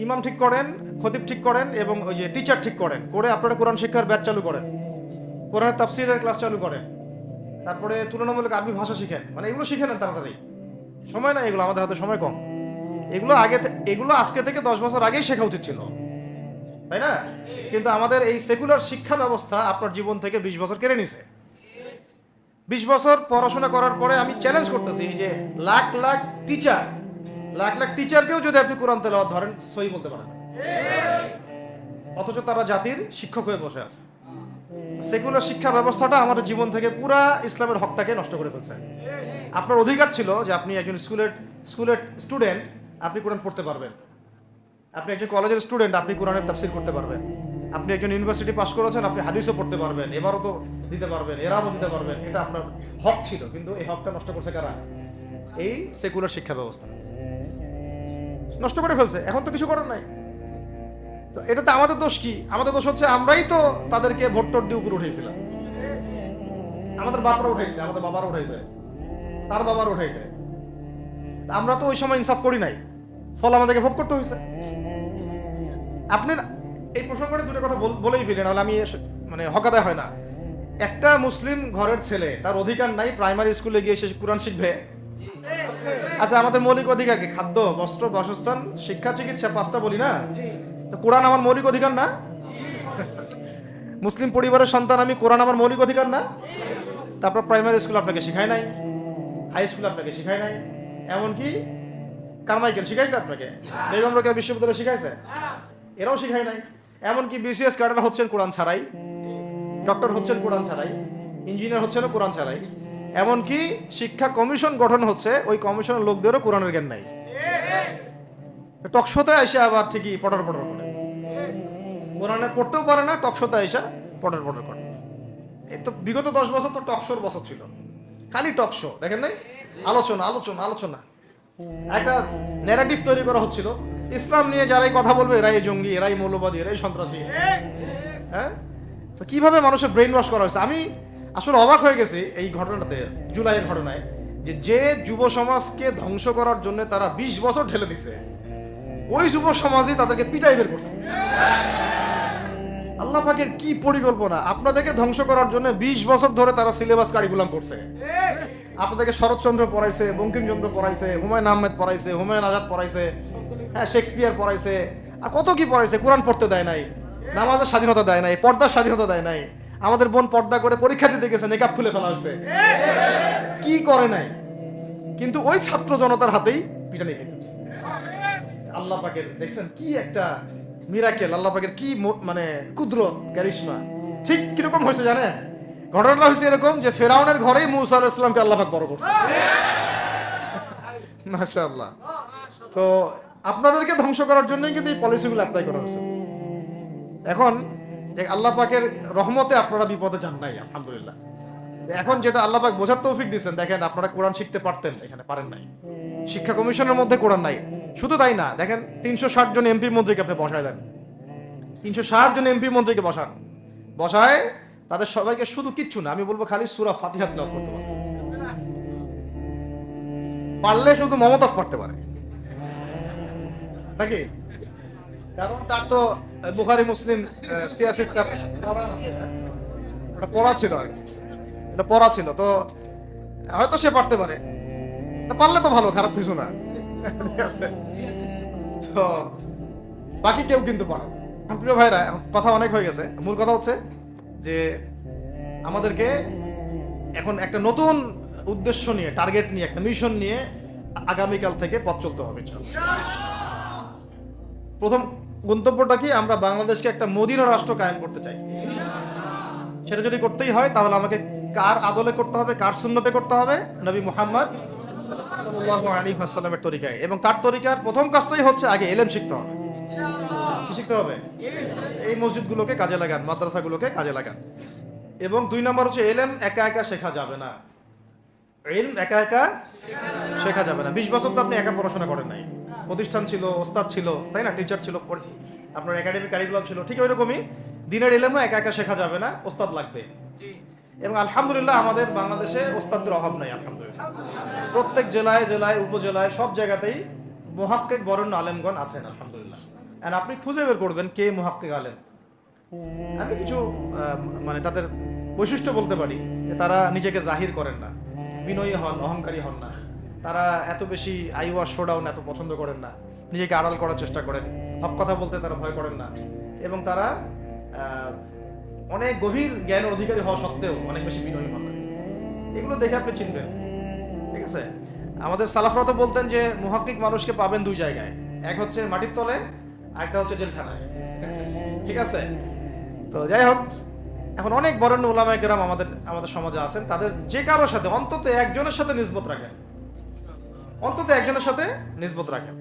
ইমাম ঠিক করেন, খতিব ঠিক করেন এবং ওই যে টিচার ঠিক করেন, করে আপনারা কোরআন শিক্ষার ব্যাচ চালু করেন, কোরআনের তাফসীরের ক্লাস চালু করেন, তারপরে তুলনামূলক আরবি ভাষা শিখেন, মানে এগুলো শিখে নেন তাড়াতাড়ি। সময় নাই এগুলো, আমাদের হাতে সময় কম। এগুলো আজকে থেকে 10 বছর আগেই শেখা উচিত ছিল, তাই না? কিন্তু আমাদের এই সেকুলার শিক্ষা ব্যবস্থা আপনার জীবন থেকে 20 বছর কেড়ে নিছে। 20 বছর পড়াশোনা করার পরে আমি চ্যালেঞ্জ করতেছি যে লাখ লাখ টিচারকেও যদি আপনি কোরআন তেলাওয়াত ধরেন সহি বলতে পারেন, অথচ তারা জাতির শিক্ষক হয়ে বসে আছে। সেকুলার শিক্ষা ব্যবস্থাটা আমাদের জীবন থেকে পুরা ইসলামের হকটাকে নষ্ট করে ফেলছে। আপনার অধিকার ছিল যে আপনি একজন স্কুলের স্টুডেন্ট, আপনি কোরআন পড়তে পারবেন। আপনি একজন কলেজের স্টুডেন্ট, আপনি কোরআনের তাফসীর করতে পারবেন। আপনি একজন ইউনিভার্সিটি পাস করেছেন, আপনি হাদিসও পড়তে পারবেন, এবারও তো দিতে পারবেন, এরাও দিতে পারবেন। এটা আপনার হক ছিল, কিন্তু এই হকটা নষ্ট করছে কারা? এই সেকুলার শিক্ষা ব্যবস্থা নষ্ট করে ফেলছে। এখন তো কিছু করার নাই। তো এটাতে আমাদের দোষ কি? আমাদের দোষ হচ্ছে আমরাই তো তাদেরকে ভোট টোট দিয়ে উপরে উঠেছিলাম। আমাদের বাপরা উঠেছে, আমাদের বাবারা উঠেছে, তার বাবারা উঠেছে। আমরা তো ওই সময় ইনসাফ করি নাই, ফল আমাদেরকে ভোগ করতে হয়েছে। আপনি এই প্রসঙ্গে দুটো কথা বলেই ফেলেন, নাহলে আমি মানে হকাদায় হয় না। একটা মুসলিম ঘরের ছেলে, তার অধিকার নাই প্রাইমারি স্কুলে গিয়ে সে কোরআন শিখবে? আচ্ছা, আমাদের মৌলিক অধিকার কি? খাদ্য, বস্ত্র, বাসস্থান, শিক্ষা, চিকিৎসা, 5টা বলি না? তো কোরআন আমার মৌলিক অধিকার না? মুসলিম পরিবারের সন্তান আমি, কোরআন আমার মৌলিক অধিকার না? তারপর প্রাইমারি স্কুল আপনাকে শিখায় নাই, হাই স্কুল আপনাকে শিখায় নাই, এমনকি কারমাইকেল শিখাইছে আপনাকে, বেগম রোকেয়া বিশ্ববিদ্যালয় শিখাইছে, এরাও শিখায় নাই। এমনকি বিসিএস ক্যাডার হচ্ছেন কোরআন ছাড়াই, ডক্টর হচ্ছেন কোরআন ছাড়াই, ইঞ্জিনিয়ার হচ্ছেন কোরআন ছাড়াই। এমনকি শিক্ষা কমিশন গঠন হচ্ছে, ওই কমিশনের লোকদেরও কোরআনের জ্ঞান নাই। টকশোতে এসে আবার ঠিকই পটর করে, কোরআনে পড়তেও পারে না, টকশোতে এসে পটর করে। এই তো বিগত 10 বছর তো টকশোর বছর ছিল, খালি টকশো, দেখেন নাই? আলোচনা একটা ন্যারেটিভ তৈরি করা হচ্ছিল ইসলাম নিয়ে। যারাই কথা বলবে এরাই জঙ্গি, এরাই মৌলবাদী, এরাই সন্ত্রাসী। হ্যাঁ, তো কিভাবে মানুষের ব্রেইন ওয়াশ করা হয়েছে। আমি আসলে অবাক হয়ে গেছি এই ঘটনাতে, জুলাইয়ের ঘটনায়, যে যুব সমাজকে ধ্বংস করার জন্য তারা 20 বছর ঢেলে দিছে, ওই যুব সমাজই তাদেরকে পিটাই বের করছে। আল্লাহ পাকের কি পরিকল্পনা! আপনাদেরকে ধ্বংস করার জন্য 20 বছর ধরে তারা সিলেবাস কারিকুলাম করছে। আপনাদেরকে শরৎচন্দ্র পড়াইছে, বঙ্কিমচন্দ্র পড়াইছে, হুমায়ুন আহমেদ পড়াইছে, হুমায়ুন আজাদ পড়াইছে, হ্যাঁ শেক্সপিয়ার পড়াইছে, আর কত কি পড়াইছে। কোরআন পড়তে দেয় নাই, নামাজের স্বাধীনতা দেয় নাই, পর্দার স্বাধীনতা দেয় নাই। আমাদের বোন পর্দা করে পরীক্ষা দিতে গেছে, নেকাব খুলে ফেলা হয়েছে, কি করে নাই। কিন্তু ওই ছাত্র জনতার হাতেই পিটানি খেতে হয়েছে। আল্লাহ পাকের দেখছেন কি একটা মিরাকেল, আল্লাহ পাকের কি মানে কুদরত, কারিশমা। ঠিক কিরকম হয়েছে জানেন? ঘটনাটা হয়েছে এরকম যে ফেরাউনের ঘরেই মুসা আলাইহিস সালামকে আল্লাহ পাক বড় করছে। মাশাআল্লাহ। তো আপনাদেরকে ধ্বংস করার জন্যই কিন্তু এই পলিসিগুলো অ্যাপ্লাই করা হয়েছে। এখন যে আল্লাহ পাকের রহমতে আপনারা বিপদে যান নাই, আলহামদুলিল্লাহ। এখন যেটা আল্লাহ পাক বোঝার তৌফিক দিয়েছেন, দেখেন আপনারা কোরআন শিখতে পারতেন, এখানে পারেন নাই। শিক্ষা কমিশনের মধ্যে কোরআন নাই। শুধু তাই না, দেখেন 360 জন এমপি মন্ত্রীকে আপনি বসায় দেন, 360 জন এমপি মন্ত্রীকে বসায় তাদের সবাইকে শুধু কিচ্ছু না, আমি বলবো খালি সূরা ফাতিহা তিলাওয়াত করতে পারে, পারলে শুধু মমতাজ পড়তে পারে নাকি? কারণ তার তো বুখারী মুসলিম সিয়াসিত ওটা পড়া ছিল আর কি, এটা পড়া ছিল, তো হয়তো সে পারতে পারে, পারলে তো ভালো, খারাপ কিছু না, ঠিক আছে? তো বাকি কেউ কিন্তু পারো। প্রিয় ভাইরা, কথা অনেক হয়ে গেছে, মূল কথা হচ্ছে যে আমাদেরকে এখন একটা নতুন উদ্দেশ্য নিয়ে, টার্গেট নিয়ে, একটা মিশন নিয়ে আগামীকাল থেকে পথ চলতে হবে। প্রথম গন্তব্যটা কি? আমরা বাংলাদেশকে একটা মদিনা রাষ্ট্র কায়েম করতে চাই। সেটা যদি করতেই হয় তাহলে আমাকে কার আদলে করতে হবে, কার সুন্নতে করতে হবে? নবী মুহাম্মদ সাল্লাল্লাহু আলাইহি ওয়াসাল্লামের তরিকায়। এবং তার তরিকার প্রথম কাজটাই হচ্ছে আগে ইলম শিখতে হবে। কি শিখতে হবে? এই মসজিদগুলোকে কাজে লাগান, মাদ্রাসাগুলোকে কাজে লাগান। এবং 2 নম্বর হচ্ছে ইলম একা একা শেখা যাবে না। ইলম একা একা শেখা যাবে না। 20 বছর তো আপনি একা পড়াশোনা করেন নাই, প্রতিষ্ঠান ছিল, ওস্তাদ ছিল, তাই না? টিচার ছিল, আপনার একাডেমিক কারিকুলাম ছিল। ঠিক ওইরকমই দিনের ইলমও একা একা শেখা যাবে না, ওস্তাদ লাগবে। এবং আলহামদুলিল্লাহ আমাদের বাংলাদেশে ওস্তাদের অভাব নাই, আলহামদুলিল্লাহ। প্রত্যেক জেলায় জেলায়, উপজেলায়, সব জায়গাতেই মুহাক্কিক বরেণ্য আলেমগণ আছেন, আলহামদুলিল্লাহ। আর আপনি খুঁজে বের করবেন কে মুহাক্কিক আলেম। আমি কিছু মানে তাদের বৈশিষ্ট্য বলতে পারি যে তারা নিজেকে জাহির করেন না, বিনয়ী হন, অহংকারী হন না, তারা এত বেশি আইওয়া শোডাউন এত পছন্দ করেন না, নিজেকে আড়াল করার চেষ্টা করেন, হক কথা বলতে তারা ভয় করেন না, এবং তারা অনেক গভীর জ্ঞানের অধিকারী হওয়া সত্ত্বেও অনেক বেশি বিনয়ী হন না। এগুলো দেখে আপনি চিনবেন, ঠিক আছে? আমাদের সালাফরা তো বলতেন যে মুহাক্কিক মানুষকে পাবেন 2 জায়গায়, এক হচ্ছে মাটির তলে, আরেকটা হচ্ছে জেলখানায়, ঠিক আছে? তো যাই হোক, এখন অনেক বরেণ্য উলামায়ে কেরাম আমাদের সমাজে আছেন, তাদের যে কারোর সাথে অন্তত একজনের সাথে নিসবত রাখেন, অন্তত একজনের সাথে নিসবত রাখেন।